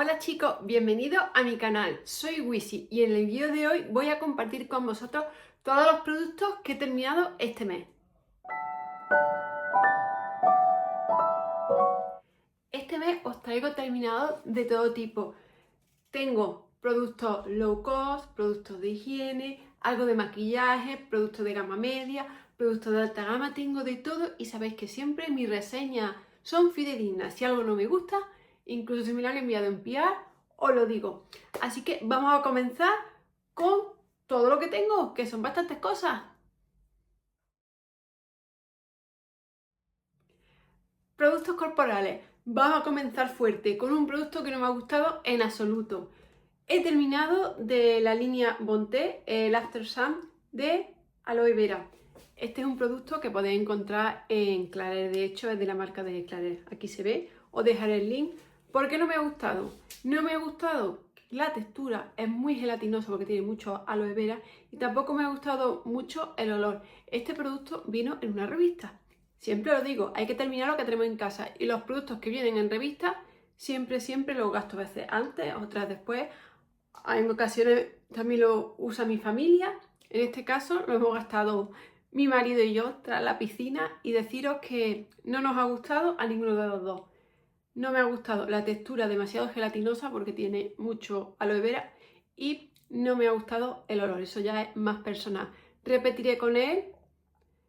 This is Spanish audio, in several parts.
Hola chicos, bienvenidos a mi canal. Soy Wisi y en el vídeo de hoy voy a compartir con vosotros todos los productos que he terminado este mes. Este mes os traigo terminados de todo tipo. Tengo productos low cost, productos de higiene, algo de maquillaje, productos de gama media, productos de alta gama, tengo de todo y sabéis que siempre mis reseñas son fidedignas. Si algo no me gusta, incluso si me lo han enviado en PR, os lo digo. Así que vamos a comenzar con todo lo que tengo, que son bastantes cosas. Productos corporales. Vamos a comenzar fuerte con un producto que no me ha gustado en absoluto. He terminado de la línea Bonté, el After Sun de Aloe Vera. Este es un producto que podéis encontrar en Clarins, de hecho es de la marca de Clarins. Aquí se ve, os dejaré el link. ¿Por qué no me ha gustado? No me ha gustado la textura, es muy gelatinosa porque tiene mucho aloe vera y tampoco me ha gustado mucho el olor. Este producto vino en una revista. Siempre lo digo, hay que terminar lo que tenemos en casa y los productos que vienen en revista siempre los gasto a veces antes, otras después. En ocasiones también lo usa mi familia. En este caso lo hemos gastado mi marido y yo tras la piscina y deciros que no nos ha gustado a ninguno de los dos. No me ha gustado la textura demasiado gelatinosa porque tiene mucho aloe vera y no me ha gustado el olor, eso ya es más personal. Repetiré con él,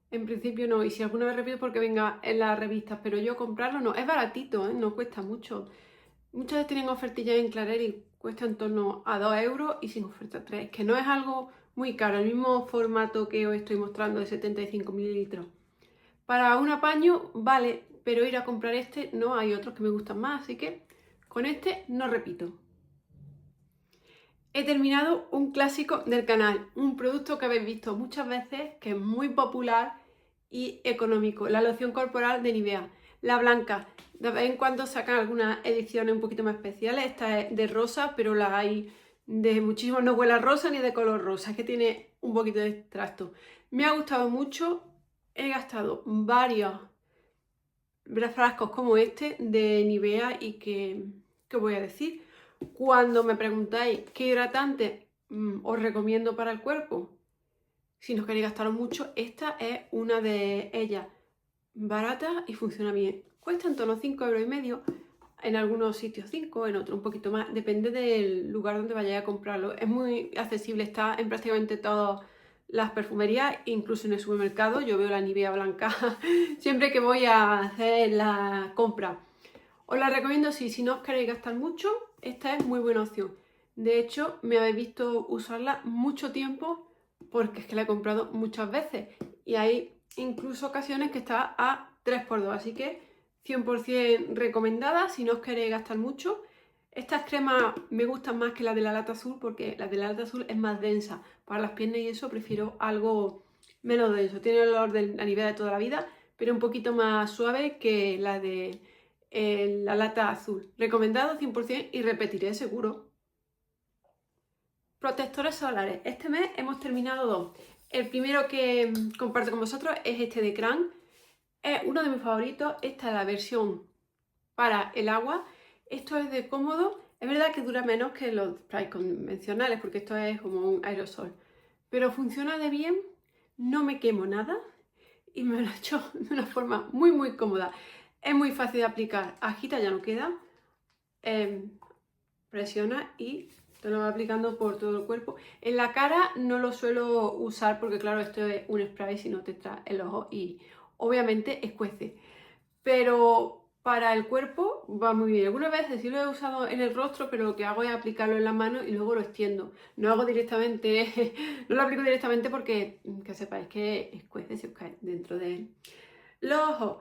en principio no, y si alguna vez repito porque venga en las revistas, pero yo comprarlo no, es baratito, no cuesta mucho. Muchas veces tienen ofertillas en Clarins y cuesta en torno a 2 euros y sin oferta 3, que no es algo muy caro, el mismo formato que os estoy mostrando de 75 mililitros. Para un apaño vale, pero ir a comprar este no, hay otros que me gustan más, así que con este no repito. He terminado un clásico del canal, un producto que habéis visto muchas veces, que es muy popular y económico, la loción corporal de Nivea, la blanca. De vez en cuando sacan algunas ediciones un poquito más especiales, esta es de rosa, pero la hay de muchísimos, no huele a rosa ni de color rosa, es que tiene un poquito de extracto. Me ha gustado mucho, he gastado varios frascos como este de Nivea y ¿qué voy a decir? Cuando me preguntáis qué hidratante os recomiendo para el cuerpo, si no queréis gastaros mucho, esta es una de ellas, barata y funciona bien. Cuesta en torno a 5,5 €, en algunos sitios 5, en otros un poquito más, depende del lugar donde vayáis a comprarlo. Es muy accesible, está en prácticamente todas las perfumerías, incluso en el supermercado. Yo veo la Nivea blanca siempre que voy a hacer la compra. Os la recomiendo si no os queréis gastar mucho, esta es muy buena opción. De hecho, me habéis visto usarla mucho tiempo porque es que la he comprado muchas veces y hay incluso ocasiones que está a 3×2, así que 100% recomendada si no os queréis gastar mucho. Estas cremas me gustan más que las de la lata azul porque la de la lata azul es más densa. Para las piernas y eso prefiero algo menos denso. Tiene el olor de la Nivea de toda la vida, pero un poquito más suave que la de la lata azul. Recomendado 100% y repetiré seguro. Protectores solares. Este mes hemos terminado dos. El primero que comparto con vosotros es este de Cran. Es uno de mis favoritos. Esta es la versión para el agua. Esto es de cómodo. Es verdad que dura menos que los sprays convencionales porque esto es como un aerosol. Pero funciona de bien. No me quemo nada. Y me lo he hecho de una forma muy cómoda. Es muy fácil de aplicar. Agita, ya no queda. Presiona y te lo va aplicando por todo el cuerpo. En la cara no lo suelo usar porque claro, esto es un spray, si no te trae el ojo y obviamente escuece. Pero para el cuerpo va muy bien. Algunas veces sí lo he usado en el rostro, pero lo que hago es aplicarlo en la mano y luego lo extiendo. No hago directamente, no lo aplico directamente porque que sepáis que escuece si os cae dentro de él. Los ojos,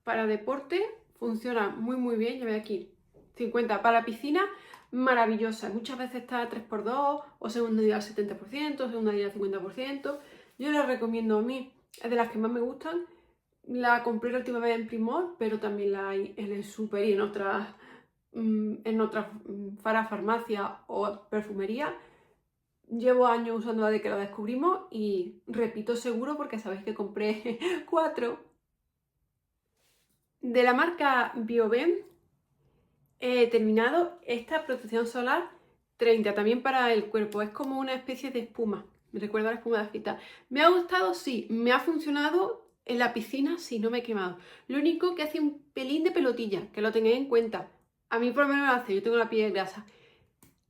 para deporte funciona muy bien. Ya veis aquí 50 para la piscina, maravillosa. Muchas veces está a 3×2 o segunda día al 70%, segunda día al 50%. Yo la recomiendo a mí, es de las que más me gustan. La compré la última vez en Primor, pero también la hay en el Super y en otras farmacias o perfumería. Llevo años usándola de que la descubrimos y repito seguro porque sabéis que compré 4. De la marca Bioben, He terminado esta protección solar 30, también para el cuerpo. Es como una especie de espuma. Me recuerda a la espuma de afeitar. ¿Me ha gustado? Sí. ¿Me ha funcionado en la piscina? Sí, no me he quemado. Lo único que hace un pelín de pelotilla, que lo tengáis en cuenta. A mí por lo menos lo hace, yo tengo la piel grasa.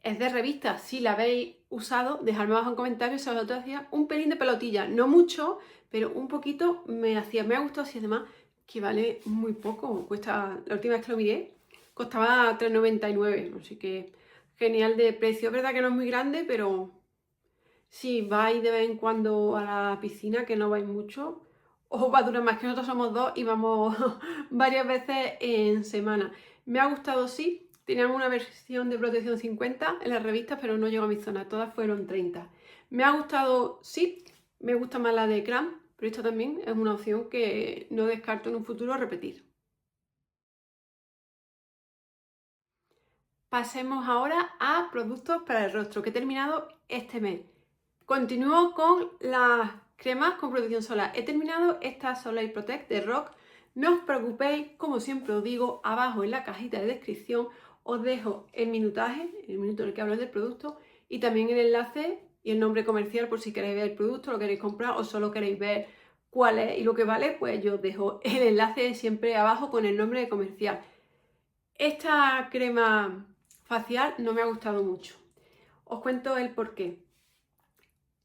Es de revista, si la habéis usado, dejadme abajo en comentarios si vosotros hacía un pelín de pelotilla. No mucho, pero un poquito me hacía. Me ha gustado así, además, que vale muy poco. Cuesta, la última vez que lo miré, costaba 3,99, así que genial de precio. Es verdad que no es muy grande, pero si vais de vez en cuando a la piscina, que no vais mucho, os va a durar más, que nosotros somos dos y vamos varias veces en semana. Me ha gustado, sí. Teníamos una versión de protección 50 en las revistas, pero no llegó a mi zona, todas fueron 30. Me ha gustado, sí. Me gusta más la de Cram, pero esta también es una opción que no descarto en un futuro repetir. Pasemos ahora a productos para el rostro, que he terminado este mes. Continúo con las cremas con protección solar. He terminado esta Solar Protect de Rock. No os preocupéis, como siempre os digo, abajo en la cajita de descripción os dejo el minutaje, el minuto en el que hablo del producto, y también el enlace y el nombre comercial por si queréis ver el producto, lo queréis comprar o solo queréis ver cuál es y lo que vale, pues yo os dejo el enlace siempre abajo con el nombre de comercial. Esta crema facial no me ha gustado mucho. Os cuento el porqué.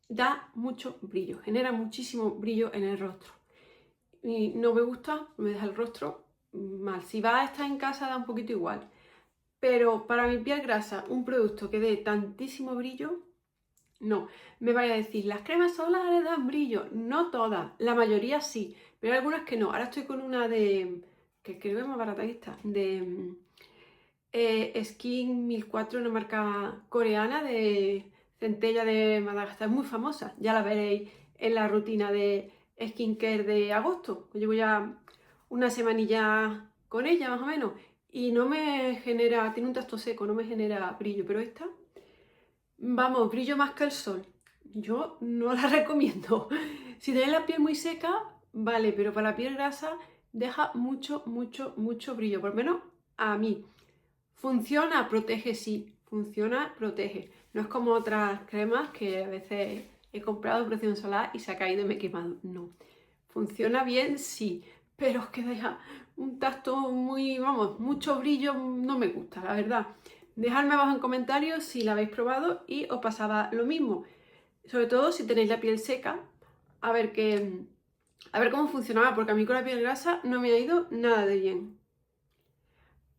Da mucho brillo, genera muchísimo brillo en el rostro. Y no me gusta, me deja el rostro mal. Si va a estar en casa da un poquito igual. Pero para mi piel grasa, un producto que dé tantísimo brillo, no. Me vaya a decir, las cremas solares dan brillo. No todas, la mayoría sí, pero hay algunas que no. Ahora estoy con una de, que creo que es más barata que esta, de Skin 1004, una marca coreana de centella de Madagascar, muy famosa. Ya la veréis en la rutina de skincare de agosto. Llevo ya una semanilla con ella, más o menos. Y no me genera, tiene un tacto seco, no me genera brillo. Pero esta, vamos, brillo más que el sol. Yo no la recomiendo. Si tenéis la piel muy seca, vale, pero para la piel grasa deja mucho, mucho, mucho brillo. Por lo menos a mí. Funciona, protege, sí. Funciona, protege. No es como otras cremas que a veces he comprado protección solar y se ha caído y me he quemado. No. Funciona bien, sí. Pero es que deja un tacto muy, vamos, mucho brillo, no me gusta, la verdad. Dejadme abajo en comentarios si la habéis probado y os pasaba lo mismo. Sobre todo si tenéis la piel seca, a ver cómo funcionaba, porque a mí con la piel grasa no me ha ido nada de bien.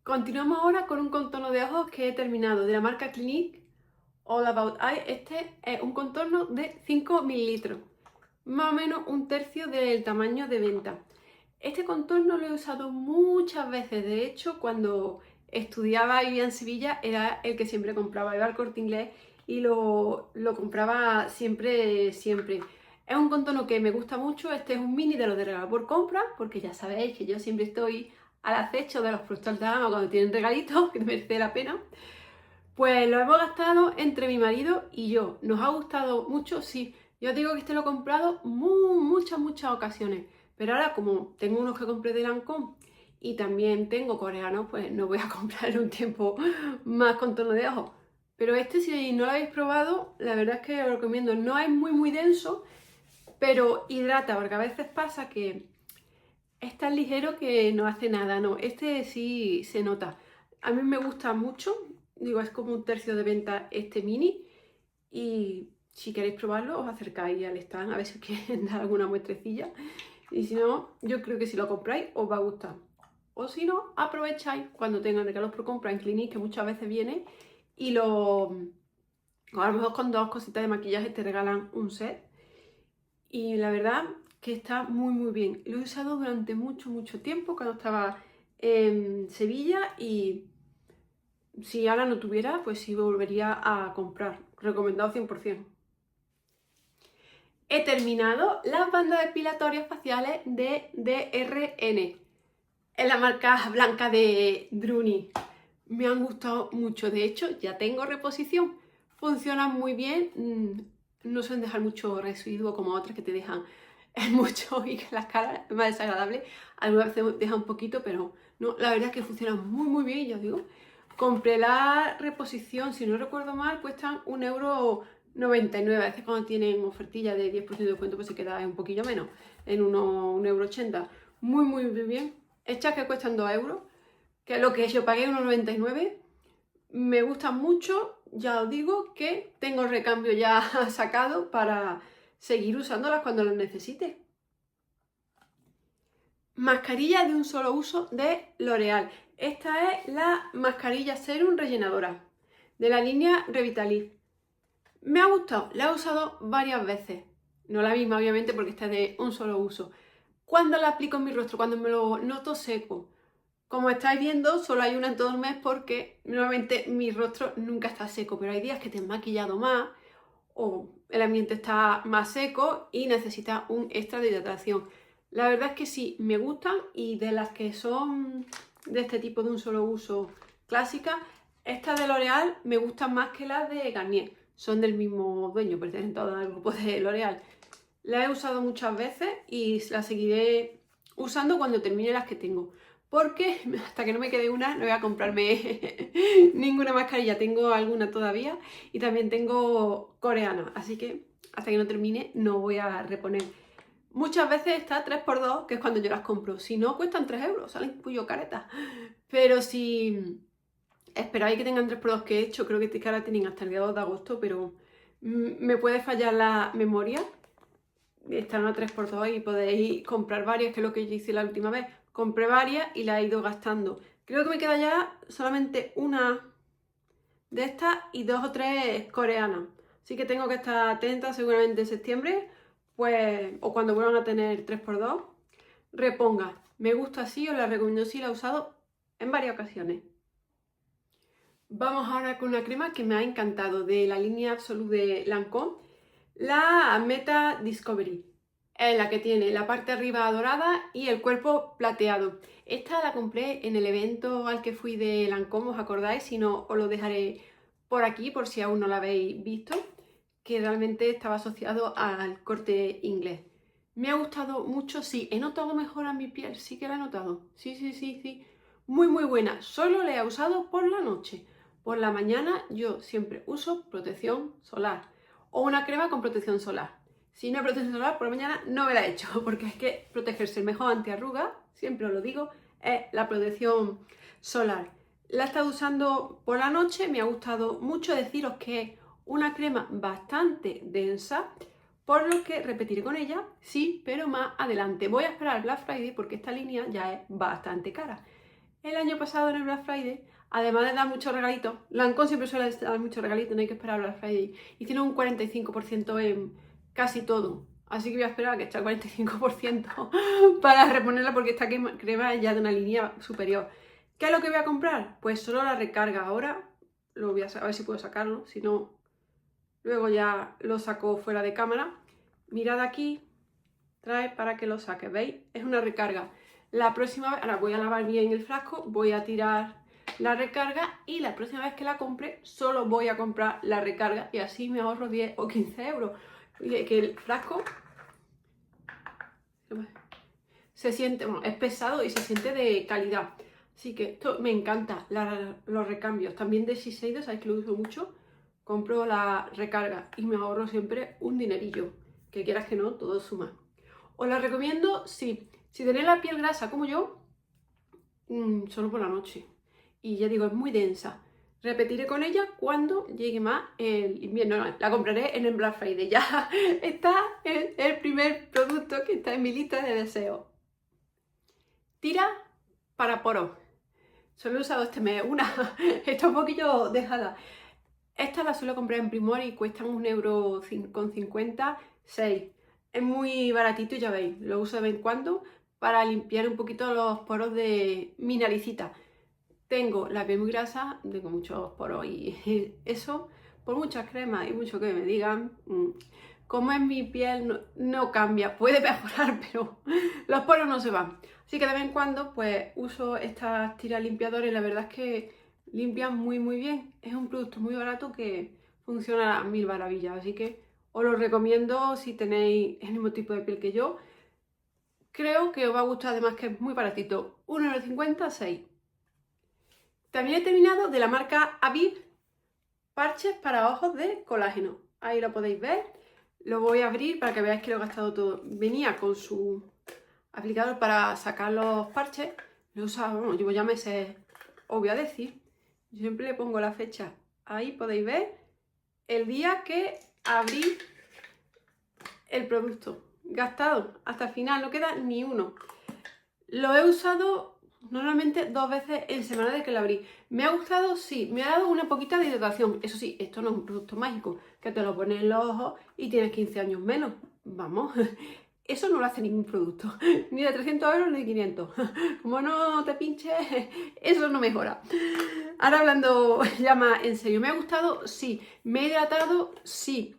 Continuamos ahora con un contorno de ojos que he terminado de la marca Clinique All About Eye. Este es un contorno de 5 mililitros, más o menos un tercio del tamaño de venta. Este contorno lo he usado muchas veces. De hecho, cuando estudiaba y vivía en Sevilla era el que siempre compraba. Iba al Corte Inglés y lo compraba siempre, siempre. Es un contorno que me gusta mucho. Este es un mini de los de regalo por compra, porque ya sabéis que yo siempre estoy al acecho de los productos de gama cuando tienen regalitos, que merece la pena. Pues lo hemos gastado entre mi marido y yo. ¿Nos ha gustado mucho? Sí. Yo os digo que este lo he comprado muchas ocasiones. Pero ahora, como tengo unos que compré de Lancôme y también tengo coreanos, pues no voy a comprar en un tiempo más contorno de ojos. Pero este, si no lo habéis probado, la verdad es que os lo recomiendo. No es muy denso, pero hidrata, porque a veces pasa que es tan ligero que no hace nada. No, este sí se nota. A mí me gusta mucho. Digo, es como un tercio de venta este mini. Y si queréis probarlo, os acercáis al stand a ver si os quieren dar alguna muestrecilla. Y si no, yo creo que si lo compráis os va a gustar. O si no, aprovecháis cuando tengan regalos por compra en Clinique, que muchas veces viene, y o a lo mejor con 2 cositas de maquillaje te regalan un set. Y la verdad que está muy bien. Lo he usado durante mucho tiempo cuando estaba en Sevilla y si ahora no tuviera, pues sí volvería a comprar. Recomendado 100%. He terminado las bandas depilatorias faciales de DRN. Es la marca blanca de Druni. Me han gustado mucho. De hecho, ya tengo reposición. Funcionan muy bien. No suelen dejar mucho residuo como otras que te dejan mucho y que la cara es más desagradable. Algunas veces deja un poquito, pero no, la verdad es que funcionan muy bien, ya os digo. Compré la reposición, si no recuerdo mal, cuestan 1,99 €. A veces cuando tienen ofertilla de 10% de descuento pues se queda un poquillo menos, en 1,80 €. Muy, muy bien. Estas que cuestan 2 €, que es lo que yo pagué, 1,99 €. Me gustan mucho, ya os digo que tengo el recambio ya sacado para seguir usándolas cuando las necesite. Mascarilla de un solo uso de L'Oréal. Esta es la mascarilla serum rellenadora de la línea Revitalift. Me ha gustado, la he usado varias veces. No la misma, obviamente, porque esta es de un solo uso. Cuando la aplico en mi rostro, cuando me lo noto seco. Como estáis viendo, solo hay una en todo el mes porque normalmente mi rostro nunca está seco, pero hay días que te has maquillado más o el ambiente está más seco y necesitas un extra de hidratación. La verdad es que sí, me gustan, y de las que son de este tipo de un solo uso clásicas, estas de L'Oréal me gustan más que las de Garnier. Son del mismo dueño, pertenecen todas al grupo de L'Oréal. La he usado muchas veces y la seguiré usando cuando termine las que tengo. Porque hasta que no me quede una no voy a comprarme ninguna mascarilla. Tengo alguna todavía y también tengo coreana. Así que hasta que no termine no voy a reponer. Muchas veces está 3×2, que es cuando yo las compro. Si no, cuestan 3 €, salen puyo caretas. Pero si esperáis que tengan 3×2, que he hecho, creo que ahora tienen hasta el día 2 de agosto, pero me puede fallar la memoria. Están a 3×2 y podéis comprar varias, que es lo que yo hice la última vez. Compré varias y las he ido gastando. Creo que me queda ya solamente una de estas y 2 o 3 coreanas. Así que tengo que estar atenta, seguramente en septiembre, pues, o cuando vuelvan a tener 3×2, reponga. Me gusta así, os la recomiendo, sí, la he usado en varias ocasiones. Vamos ahora con una crema que me ha encantado, de la línea Absolute de Lancôme, la Meta Discovery. Es la que tiene la parte arriba dorada y el cuerpo plateado. Esta la compré en el evento al que fui de Lancôme, ¿os acordáis? Si no, os lo dejaré por aquí por si aún no la habéis visto, que realmente estaba asociado al Corte Inglés. Me ha gustado mucho, sí. ¿He notado mejora en mi piel? Sí que la he notado. Sí. Muy, muy buena. Solo la he usado por la noche. Por la mañana yo siempre uso protección solar o una crema con protección solar. Si no hay protección solar por la mañana no me la he hecho, porque es que protegerse el mejor antiarruga, siempre os lo digo, es la protección solar. La he estado usando por la noche, me ha gustado mucho. Deciros que es una crema bastante densa, por lo que repetiré con ella, sí, pero más adelante. Voy a esperar al Black Friday porque esta línea ya es bastante cara. El año pasado en el Black Friday, además de dar muchos regalitos, Lancôme siempre suele dar muchos regalitos, no hay que esperar al Black Friday, hicieron un 45% en casi todo. Así que voy a esperar a que esté al 45% para reponerla, porque esta crema es ya de una línea superior. ¿Qué es lo que voy a comprar? Pues solo la recarga. Ahora lo voy a ver si puedo sacarlo, si no, luego ya lo saco fuera de cámara. Mirad aquí, trae para que lo saque, ¿veis? Es una recarga. La próxima vez, ahora voy a lavar bien el frasco, voy a tirar la recarga y la próxima vez que la compre solo voy a comprar la recarga y así me ahorro 10 o 15 €. Oye, que el frasco se siente, bueno, es pesado y se siente de calidad. Así que esto me encanta, los recambios. También de Shiseido, sabéis que lo uso mucho. Compro la recarga y me ahorro siempre un dinerillo. Que quieras que no, todo suma. ¿Os la recomiendo? Sí. Si tenéis la piel grasa como yo, solo por la noche. Y ya digo, es muy densa. Repetiré con ella cuando llegue más el invierno. No, la compraré en el Black Friday. Ya está el primer producto que está en mi lista de deseos. Tira para poros. Solo he usado este mes una. Está un poquillo dejada. Esta la suelo comprar en Primor y cuestan 1,50 €, 6. Es muy baratito y ya veis, lo uso de vez en cuando para limpiar un poquito los poros de mi naricita. Tengo la piel muy grasa, tengo muchos poros y eso, por muchas cremas y mucho que me digan, como es mi piel no cambia, puede mejorar, pero los poros no se van. Así que de vez en cuando pues uso estas tiras limpiadoras y la verdad es que limpian muy muy bien. Es un producto muy barato que funciona a mil maravillas, así que os lo recomiendo si tenéis el mismo tipo de piel que yo. Creo que os va a gustar, además que es muy baratito, 1,50 €, 6. También he terminado de la marca Aviv parches para ojos de colágeno. Ahí lo podéis ver. Lo voy a abrir para que veáis que lo he gastado todo. Venía con su aplicador para sacar los parches. Lo he usado, bueno, llevo ya meses, os voy a decir. Yo siempre le pongo la fecha. Ahí podéis ver el día que abrí el producto. Gastado hasta el final, no queda ni uno. Lo he usado normalmente 2 veces en semana de que lo abrí. ¿Me ha gustado? Sí. Me ha dado una poquita de hidratación. Eso sí, esto no es un producto mágico, que te lo pones en los ojos y tienes 15 años menos. Vamos, eso no lo hace ningún producto. Ni de 300 euros ni de 500. Como no te pinches, eso no mejora. Ahora hablando ya más en serio. ¿Me ha gustado? Sí. ¿Me he hidratado? Sí.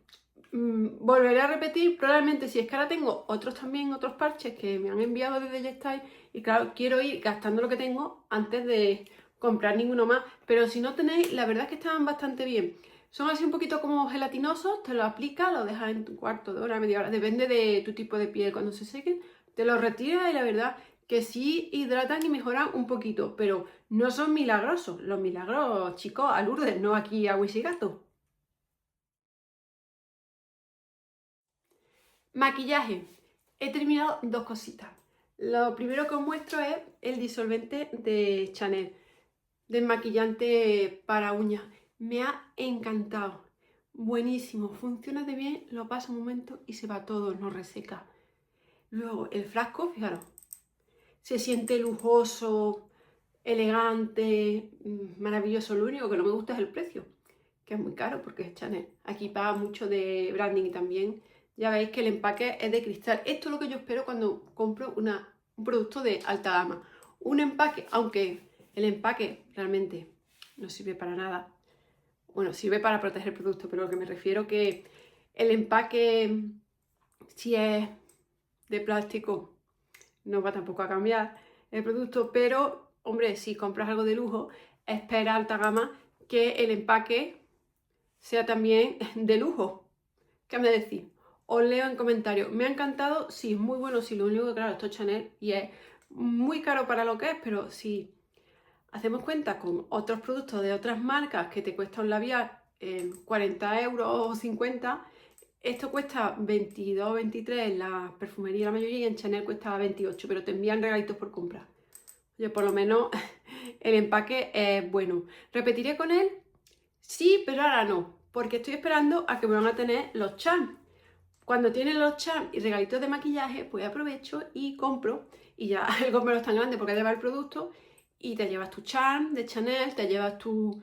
Volveré a repetir, probablemente, si es que ahora tengo otros también, otros parches que me han enviado desde Jestyle y claro, quiero ir gastando lo que tengo antes de comprar ninguno más, pero si no tenéis, la verdad es que están bastante bien. Son así un poquito como gelatinosos, te lo aplicas, lo dejas en tu cuarto de hora, media hora, depende de tu tipo de piel, cuando se sequen, te los retiras y la verdad que sí hidratan y mejoran un poquito, pero no son milagrosos, los milagros, chicos, a Lourdes, no aquí a Wisigato. Maquillaje. He terminado 2 cositas. Lo primero que os muestro es el disolvente de Chanel, desmaquillante para uñas. Me ha encantado. Buenísimo, funciona de bien, lo paso un momento y se va todo, no reseca. Luego el frasco, fijaros, se siente lujoso, elegante, maravilloso. Lo único que no me gusta es el precio, que es muy caro porque es Chanel. Aquí paga mucho de branding y también ya veis que el empaque es de cristal. Esto es lo que yo espero cuando compro un producto de alta gama. Un empaque, aunque el empaque realmente no sirve para nada. Bueno, sirve para proteger el producto, pero lo que me refiero que el empaque, si es de plástico, no va tampoco a cambiar el producto, pero, hombre, si compras algo de lujo, espera alta gama que el empaque sea también de lujo. ¿Qué me decís? Os leo en comentarios. ¿Me ha encantado? Sí, muy bueno. Sí, lo único que claro, esto es Chanel y es muy caro para lo que es, pero si hacemos cuenta con otros productos de otras marcas que te cuesta un labial 40 euros o 50, esto cuesta 22, 23 en la perfumería la mayoría y en Chanel cuesta 28, pero te envían regalitos por comprar. Oye, por lo menos el empaque es bueno. ¿Repetiré con él? Sí, pero ahora no, porque estoy esperando a que me van a tener los charms. Cuando tienen los charms y regalitos de maquillaje, pues aprovecho y compro. Y ya el compro no es tan grande porque lleva el producto y te llevas tu charm de Chanel, te llevas tu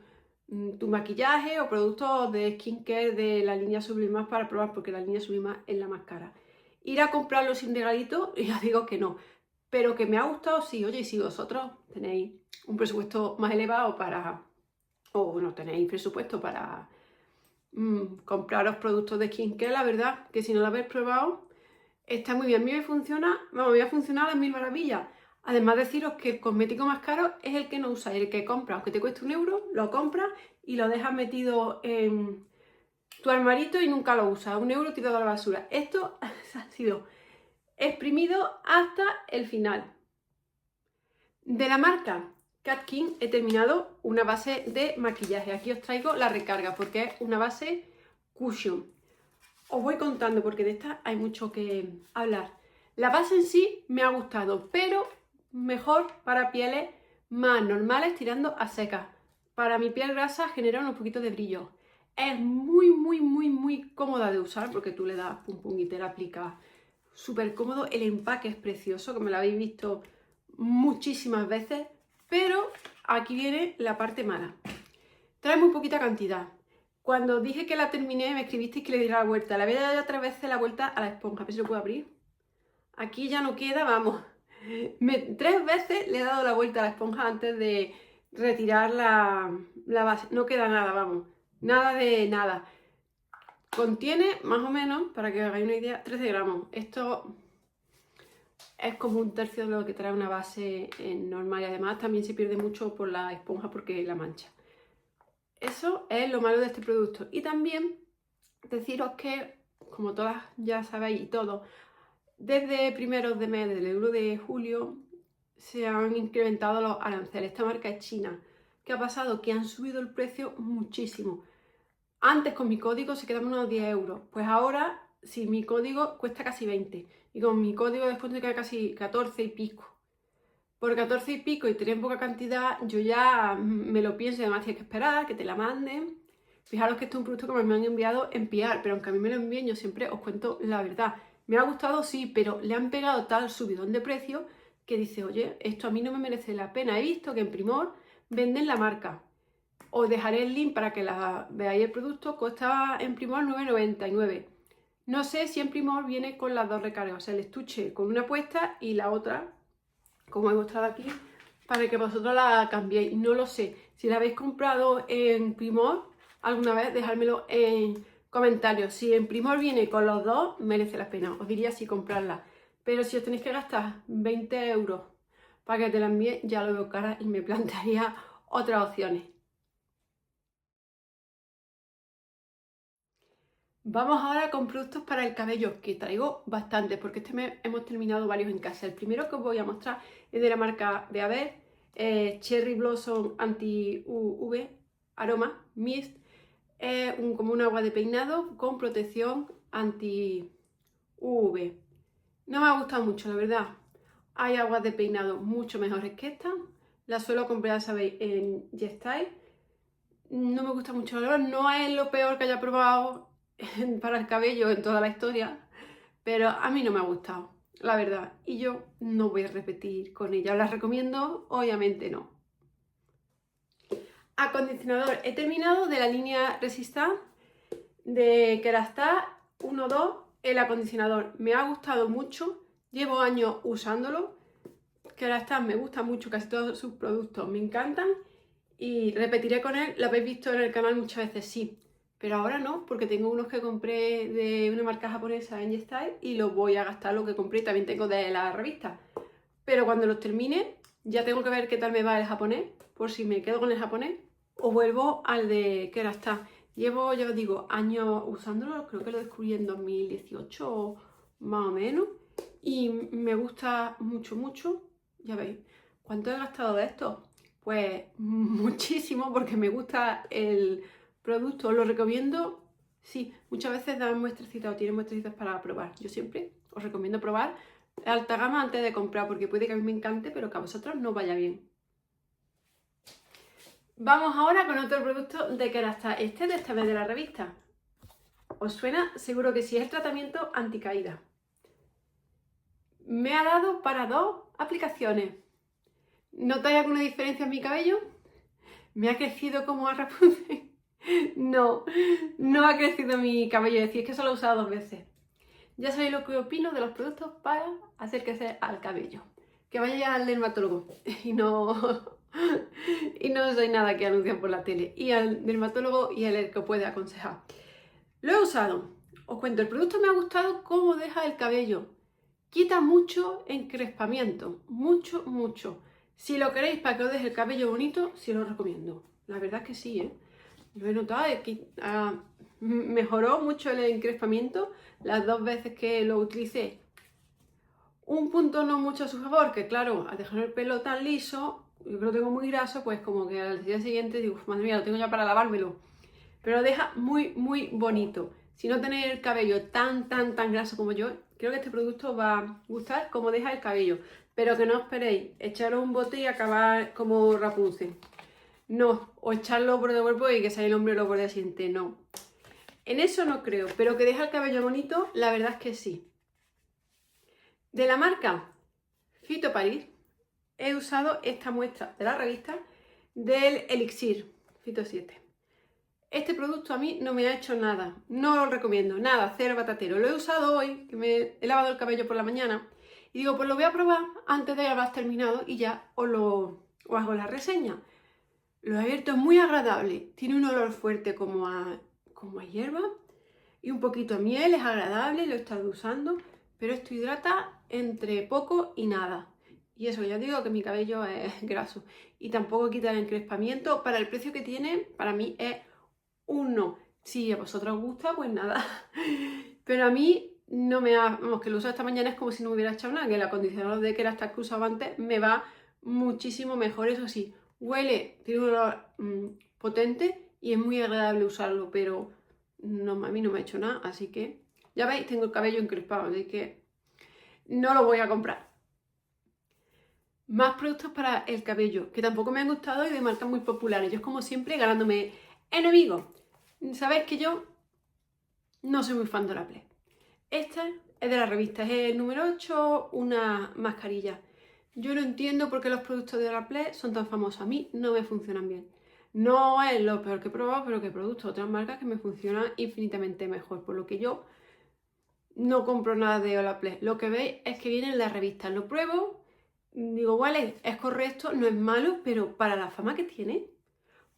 maquillaje o productos de skincare de la línea Sublimar para probar, porque la línea Sublimar es la más cara. Ir a comprarlo sin regalito, ya digo que no. Pero que me ha gustado, sí. Oye, y si vosotros tenéis un presupuesto más elevado para, o no tenéis presupuesto para compraros productos de skincare, la verdad que si no lo habéis probado está muy bien. A mí me funciona, vamos, me va a funcionar a mil maravillas. Además deciros que el cosmético más caro es el que no usáis, el que compras, aunque te cueste 1 euro, lo compras y lo dejas metido en tu armarito y nunca lo usas. 1 euro tirado a la basura. Esto ha sido exprimido hasta el final. De la marca Kat King he terminado una base de maquillaje. Aquí os traigo la recarga porque es una base cushion. Os voy contando porque de esta hay mucho que hablar. La base en sí me ha gustado, pero mejor para pieles más normales tirando a secas. Para mi piel grasa genera un poquito de brillo. Es muy cómoda de usar porque tú le das pum pum y te la aplicas. Súper cómodo. El empaque es precioso, que me lo habéis visto muchísimas veces. Pero aquí viene la parte mala. Trae muy poquita cantidad. Cuando dije que la terminé, me escribisteis que le diera la vuelta. Le voy a dar ya 3 veces la vuelta a la esponja. A ver si lo puedo abrir. Aquí ya no queda, vamos. 3 veces le he dado la vuelta a la esponja antes de retirar la base. No queda nada, vamos. Nada de nada. Contiene, más o menos, para que os hagáis una idea, 13 gramos. Esto es como 1/3 de lo que trae una base normal. Y además también se pierde mucho por la esponja porque la mancha. Eso es lo malo de este producto. Y también deciros que, como todas ya sabéis y todos, desde primeros de mes, desde el 1 de julio, se han incrementado los aranceles. Esta marca es china, ¿qué ha pasado? Que han subido el precio muchísimo. Antes con mi código se quedaban unos 10 euros, pues ahora si mi código cuesta casi 20 y con mi código de descuento queda casi 14 y pico. Por 14 y pico y tener poca cantidad, yo ya me lo pienso y además tienes que esperar que te la manden. Fijaros que este es un producto que me han enviado en PR, pero aunque a mí me lo envíen, yo siempre os cuento la verdad. Me ha gustado, sí, pero le han pegado tal subidón de precio que dice, oye, esto a mí no me merece la pena. He visto que en Primor venden la marca. Os dejaré el link para que la veáis el producto. Costaba en Primor 9,99. No sé si en Primor viene con las dos recargas, o sea, el estuche con una puesta y la otra, como he mostrado aquí, para que vosotros la cambiéis. No lo sé. Si la habéis comprado en Primor alguna vez, dejármelo en comentarios. Si en Primor viene con los dos, merece la pena. Os diría si comprarla. Pero si os tenéis que gastar 20 euros para que te la envíe, ya lo veo cara y me plantearía otras opciones. Vamos ahora con productos para el cabello, que traigo bastantes, porque este mes hemos terminado varios en casa. El primero que os voy a mostrar es de la marca de Aver, Cherry Blossom Anti-UV Aroma Mist. Es como un agua de peinado con protección anti-UV. No me ha gustado mucho, la verdad. Hay aguas de peinado mucho mejores que esta. La suelo comprar, sabéis, en YesStyle. No me gusta mucho, la verdad. No es lo peor que haya probado para el cabello en toda la historia, pero a mí no me ha gustado, la verdad, y yo no voy a repetir con ella. ¿Os la recomiendo? Obviamente no. Acondicionador, he terminado de la línea Resistance de Kerastase 1.2. El acondicionador me ha gustado mucho, llevo años usándolo. Kerastase me gusta mucho, casi todos sus productos me encantan y repetiré con él. Lo habéis visto en el canal muchas veces, sí. Pero ahora no, porque tengo unos que compré de una marca japonesa en YesStyle y los voy a gastar lo que compré. También tengo de la revista. Pero cuando los termine, ya tengo que ver qué tal me va el japonés. Por si me quedo con el japonés o vuelvo al de Kerastase. Llevo, ya os digo, años usándolo. Creo que lo descubrí en 2018 más o menos. Y me gusta mucho, mucho. Ya veis. ¿Cuánto he gastado de esto? Pues muchísimo, porque me gusta el producto. Lo recomiendo, sí, muchas veces dan muestrecitas o tienen muestrecitas para probar. Yo siempre os recomiendo probar alta gama antes de comprar, porque puede que a mí me encante, pero que a vosotros no vaya bien. Vamos ahora con otro producto de Kerastase. Este de esta vez de la revista. ¿Os suena? Seguro que sí, es el tratamiento anticaída. Me ha dado para dos aplicaciones. ¿Notáis alguna diferencia en mi cabello? ¿Me ha crecido como a Rapunzel? No, no ha crecido mi cabello, es decir, es que solo lo he usado 2 veces. Ya sabéis lo que opino de los productos para hacer crecer al cabello. Que vaya al dermatólogo y no soy nada que anuncian por la tele. Y al dermatólogo y al que puede aconsejar. Lo he usado. Os cuento, el producto me ha gustado cómo deja el cabello. Quita mucho encrespamiento, mucho, mucho. Si lo queréis para que os deje el cabello bonito, sí lo recomiendo. La verdad es que sí, ¿eh? Lo he notado, mejoró mucho el encrespamiento las 2 veces que lo utilicé. Un punto no mucho a su favor, que claro, al dejar el pelo tan liso, yo que lo tengo muy graso, pues como que al día siguiente digo, madre mía, lo tengo ya para lavármelo. Pero lo deja muy, muy bonito. Si no tenéis el cabello tan graso como yo, creo que este producto va a gustar como deja el cabello. Pero que no esperéis echaros un bote y acabar como Rapunzel. No, o echarlo por el cuerpo y que salga el hombre lo por el siguiente, no. En eso no creo, pero que deja el cabello bonito, la verdad es que sí. De la marca Fito Paris, he usado esta muestra de la revista del Elixir Fito 7. Este producto a mí no me ha hecho nada, no lo recomiendo, nada, cero patatero. Lo he usado hoy, que me he lavado el cabello por la mañana, y digo, pues lo voy a probar antes de haber terminado y ya os hago la reseña. Lo he abierto, es muy agradable, tiene un olor fuerte como a hierba y un poquito a miel, es agradable, lo he estado usando, pero esto hidrata entre poco y nada. Y eso, ya digo que mi cabello es graso y tampoco quita el encrespamiento. Para el precio que tiene, para mí es un no. Si a vosotros os gusta, pues nada. Pero a mí no me ha... Vamos, que lo uso esta mañana es como si no me hubiera echado nada, que el acondicionador de Kerastase que usaba antes me va muchísimo mejor, eso sí. Huele, tiene un olor potente y es muy agradable usarlo, pero no, a mí no me ha hecho nada, así que ya veis, tengo el cabello encrespado, así que no lo voy a comprar. Más productos para el cabello, que tampoco me han gustado y de marcas muy populares. Yo, como siempre, ganándome enemigos. Sabéis que yo no soy muy fan de Olaplex. Esta es de la revista, es el número 8, una mascarilla. Yo no entiendo por qué los productos de Olaplex son tan famosos. A mí no me funcionan bien. No es lo peor que he probado, pero que he probado otras marcas que me funcionan infinitamente mejor. Por lo que yo no compro nada de Olaplex. Lo que veis es que viene en la revista. Lo pruebo, digo, vale, es correcto, no es malo, pero para la fama que tiene,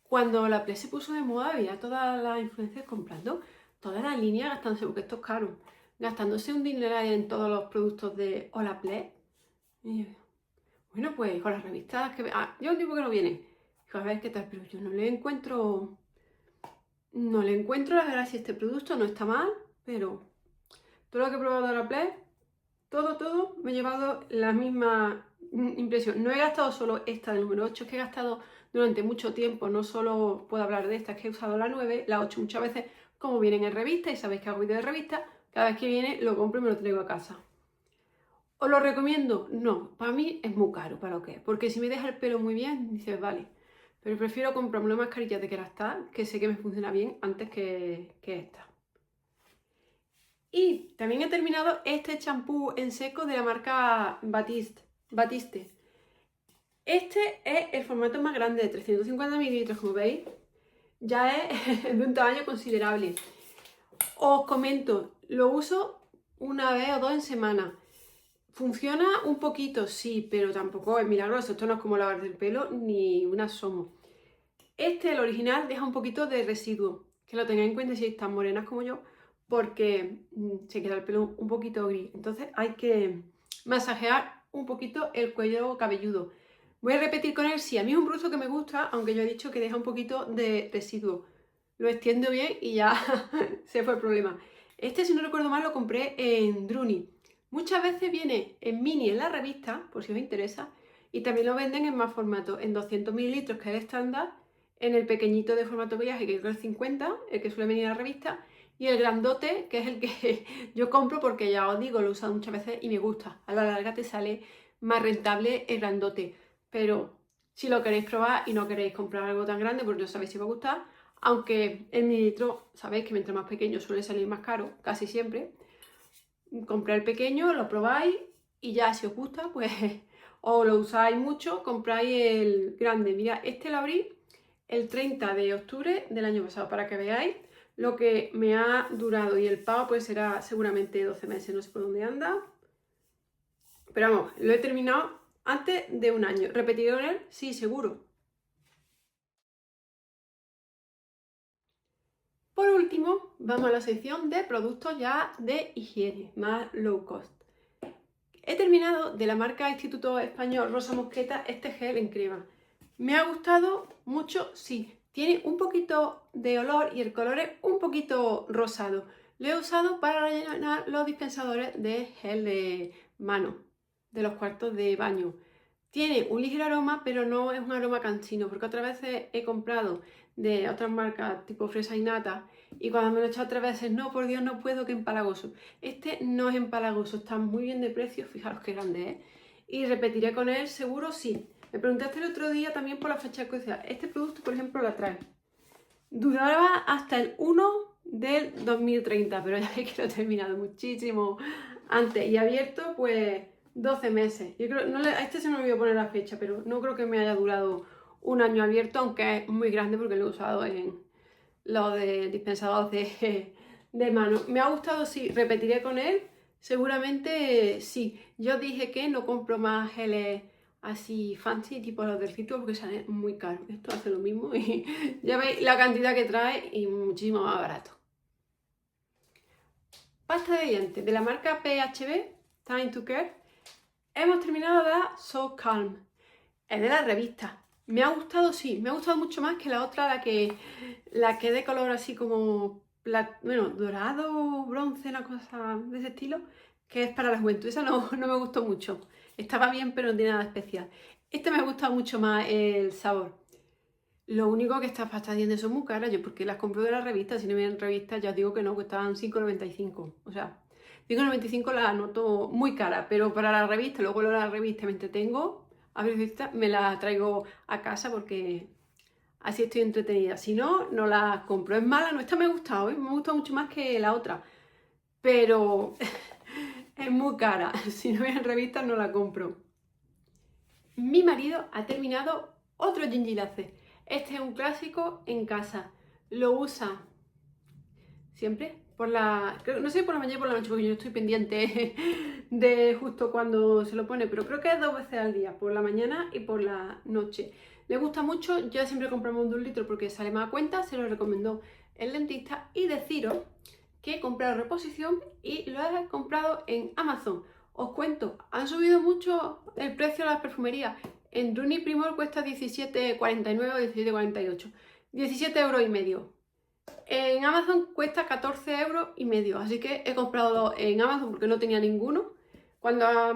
cuando Olaplex se puso de moda, había todas las influencers comprando toda la línea, gastándose, porque esto es caro, gastándose un dinero en todos los productos de Olaplex. Y yo, bueno, pues con las revistas que... yo un tipo que no viene. Dijo, a ver qué tal, pero yo no le encuentro... No le encuentro la gracia a este producto, no está mal, pero todo lo que he probado de Olaplex, todo, me he llevado la misma impresión. No he gastado solo esta del número 8, es que he gastado durante mucho tiempo, no solo puedo hablar de esta, es que he usado la 9, la 8 muchas veces, como vienen en revista, y sabéis que hago vídeo de revista, cada vez que viene lo compro y me lo traigo a casa. ¿Os lo recomiendo? No, para mí es muy caro para lo que es, porque si me deja el pelo muy bien, dices, vale, pero prefiero comprarme una mascarilla de Kerastase, que sé que me funciona bien, antes que esta. Y también he terminado este champú en seco de la marca Batiste. Este es el formato más grande, de 350 mililitros, como veis. Ya es de un tamaño considerable. Os comento, lo uso una vez o dos en semana. Funciona un poquito, sí, pero tampoco es milagroso. Esto no es como lavarse el pelo ni un asomo. Este, el original, deja un poquito de residuo. Que lo tengáis en cuenta si estáis morenas como yo, porque se queda el pelo un poquito gris. Entonces hay que masajear un poquito el cuello cabelludo. Voy a repetir con él, sí, a mí es un producto que me gusta, aunque yo he dicho que deja un poquito de residuo. Lo extiendo bien y ya se fue el problema. Este, si no recuerdo mal, lo compré en Druni. Muchas veces viene en mini en la revista, por si os interesa, y también lo venden en más formato, en 200 mililitros, que es el estándar, en el pequeñito de formato viaje, que creo que es 50, el que suele venir en la revista, y el grandote, que es el que yo compro porque, ya os digo, lo he usado muchas veces y me gusta. A la larga te sale más rentable el grandote. Pero si lo queréis probar y no queréis comprar algo tan grande, porque no sabéis si os va a gustar, aunque el mililitro, sabéis que mientras más pequeño suele salir más caro, casi siempre, comprad el pequeño, lo probáis y ya si os gusta, pues o lo usáis mucho, compráis el grande. Mira, este lo abrí el 30 de octubre del año pasado, para que veáis lo que me ha durado, y el pago pues será seguramente 12 meses, no sé por dónde anda, pero vamos, lo he terminado antes de un año. ¿Repetiré con él? Sí, seguro. Por último, vamos a la sección de productos ya de higiene, más low cost. He terminado de la marca Instituto Español Rosa Mosqueta este gel en crema. ¿Me ha gustado mucho? Sí. Tiene un poquito de olor y el color es un poquito rosado. Lo he usado para rellenar los dispensadores de gel de mano, de los cuartos de baño. Tiene un ligero aroma, pero no es un aroma cansino, porque otras veces he comprado de otras marcas tipo fresa y nata, y cuando me lo he echado otras veces, no, por Dios, no puedo, que empalagoso. Este no es empalagoso, está muy bien de precio, fijaros qué grande es. Y repetiré con él, seguro sí. Me preguntaste el otro día también por la fecha de caducidad. Este producto, por ejemplo, la trae. Duraba hasta el 1 del 2030, pero ya veis que lo he terminado muchísimo antes. Y abierto, pues 12 meses. Yo creo, a este se me olvidó poner la fecha, pero no creo que me haya durado un año abierto, aunque es muy grande porque lo he usado en los de dispensador de mano. Me ha gustado, sí, repetiré con él. Seguramente sí. Yo dije que no compro más geles así fancy, tipo los del Cito, porque salen muy caros. Esto hace lo mismo y ya veis la cantidad que trae y muchísimo más barato. Pasta de dientes de la marca PHB, Time to Care. Hemos terminado la So Calm. Es de la revista. Me ha gustado, sí, me ha gustado mucho más que la otra, la que de color así como, bueno, dorado, bronce, una cosa de ese estilo, que es para la juventud. Esa no me gustó mucho. Estaba bien, pero no tiene nada especial. Este me ha gustado mucho más el sabor. Lo único que estas pastas dientes son muy caras, yo porque las compro de la revista, si no vienen revistas ya os digo que no, costaban 5,95. O sea, 5,95 la noto muy cara, pero para la revista, luego la revista me entretengo, a ver, me la traigo a casa porque así estoy entretenida. Si no, no la compro. Es mala, no, esta me ha gustado, ¿eh? Me ha gustado mucho más que la otra, pero es muy cara. Si no vienen revistas no la compro. Mi marido ha terminado otro ginger latte. Este es un clásico en casa. Lo usa siempre por no sé por la mañana y por la noche, porque yo no estoy pendiente de justo cuando se lo pone, pero creo que es 2 veces al día, por la mañana y por la noche. Le gusta mucho, yo siempre compramos un de 1 litro porque sale más a cuenta, se lo recomendó el dentista. Y deciros que he comprado reposición y lo he comprado en Amazon. Os cuento, han subido mucho el precio de las perfumerías. En Runi Primor cuesta 17,49 o 17,48. 17,5 €. En Amazon cuesta 14,5 €. Así que he comprado en Amazon porque no tenía ninguno. Cuando ha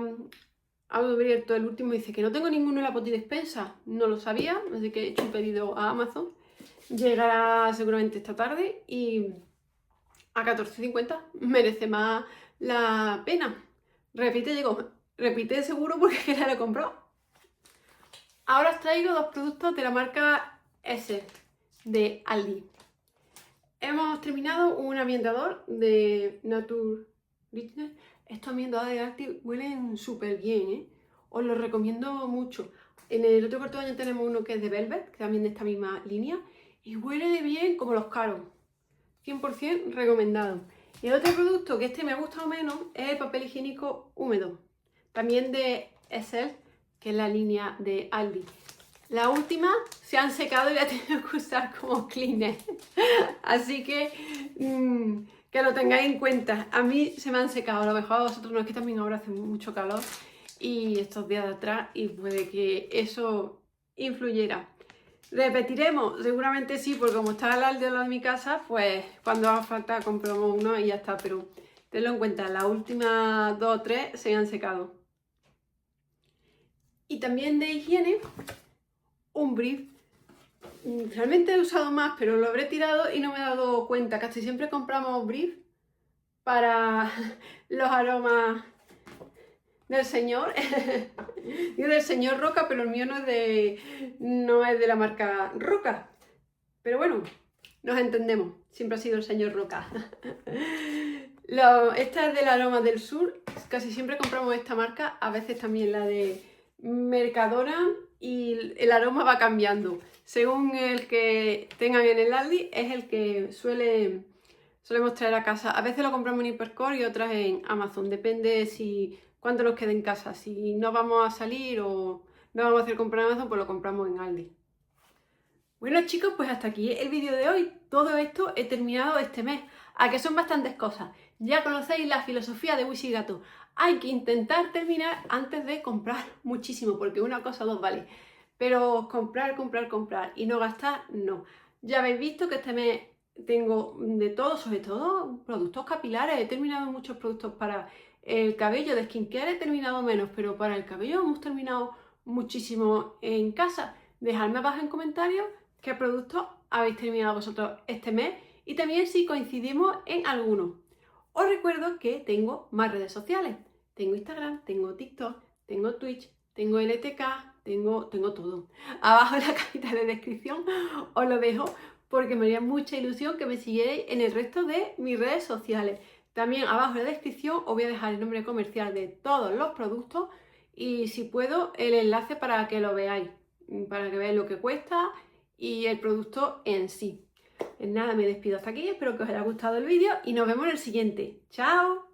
abierto el último dice que no tengo ninguno en la Potidespensa. No lo sabía, así que he hecho un pedido a Amazon. Llegará seguramente esta tarde y a 14,50 merece más la pena. Repite seguro porque ya lo he comprado. Ahora os traigo 2 productos de la marca S de Aldi. Hemos terminado un ambientador de Nature Richness. Estos ambientadores de Aldi huelen súper bien, ¿eh? Os los recomiendo mucho. En el otro cuarto de baño tenemos uno que es de Velvet, que también de esta misma línea, y huele de bien como los caros. 100% recomendado. Y el otro producto que este me ha gustado menos es el papel higiénico húmedo, también de Essel, que es la línea de Aldi. La última se han secado y la he tenido que usar como cleaner. Así que lo tengáis en cuenta. A mí se me han secado, a lo mejor a vosotros no, es que también ahora hace mucho calor y estos días de atrás y puede que eso influyera. ¿Repetiremos? Seguramente sí, porque como está al lado de mi casa, pues cuando haga falta compramos uno y ya está, pero tenlo en cuenta, las últimas 2 o 3 se han secado. Y también de higiene, un brief. Realmente he usado más, pero lo habré tirado y no me he dado cuenta. Casi siempre compramos brief para los aromas del señor. Digo del señor Roca, pero el mío no es de la marca Roca. Pero bueno, nos entendemos. Siempre ha sido el señor Roca. Esta es del Aroma del Sur. Casi siempre compramos esta marca. A veces también la de Mercadona. Y el aroma va cambiando. Según el que tengan en el Aldi, es el que solemos traer a casa. A veces lo compramos en Hipercore y otras en Amazon. Depende cuánto nos quede en casa. Si no vamos a salir o no vamos a hacer compra en Amazon, pues lo compramos en Aldi. Bueno chicos, pues hasta aquí el vídeo de hoy. Todo esto he terminado este mes. A que son bastantes cosas. Ya conocéis la filosofía de Wisigato. Hay que intentar terminar antes de comprar muchísimo, porque una cosa o dos vale. Pero comprar y no gastar, no. Ya habéis visto que este mes tengo de todo, sobre todo productos capilares. He terminado muchos productos para el cabello, de skincare he terminado menos, pero para el cabello hemos terminado muchísimo en casa. Dejadme abajo en comentarios qué productos habéis terminado vosotros este mes y también si coincidimos en alguno. Os recuerdo que tengo más redes sociales. Tengo Instagram, tengo TikTok, tengo Twitch, tengo LTK, tengo todo. Abajo en la cajita de descripción os lo dejo porque me haría mucha ilusión que me siguierais en el resto de mis redes sociales. También abajo en la descripción os voy a dejar el nombre comercial de todos los productos y si puedo el enlace para que lo veáis, para que veáis lo que cuesta y el producto en sí. Pues nada, me despido hasta aquí, espero que os haya gustado el vídeo y nos vemos en el siguiente. ¡Chao!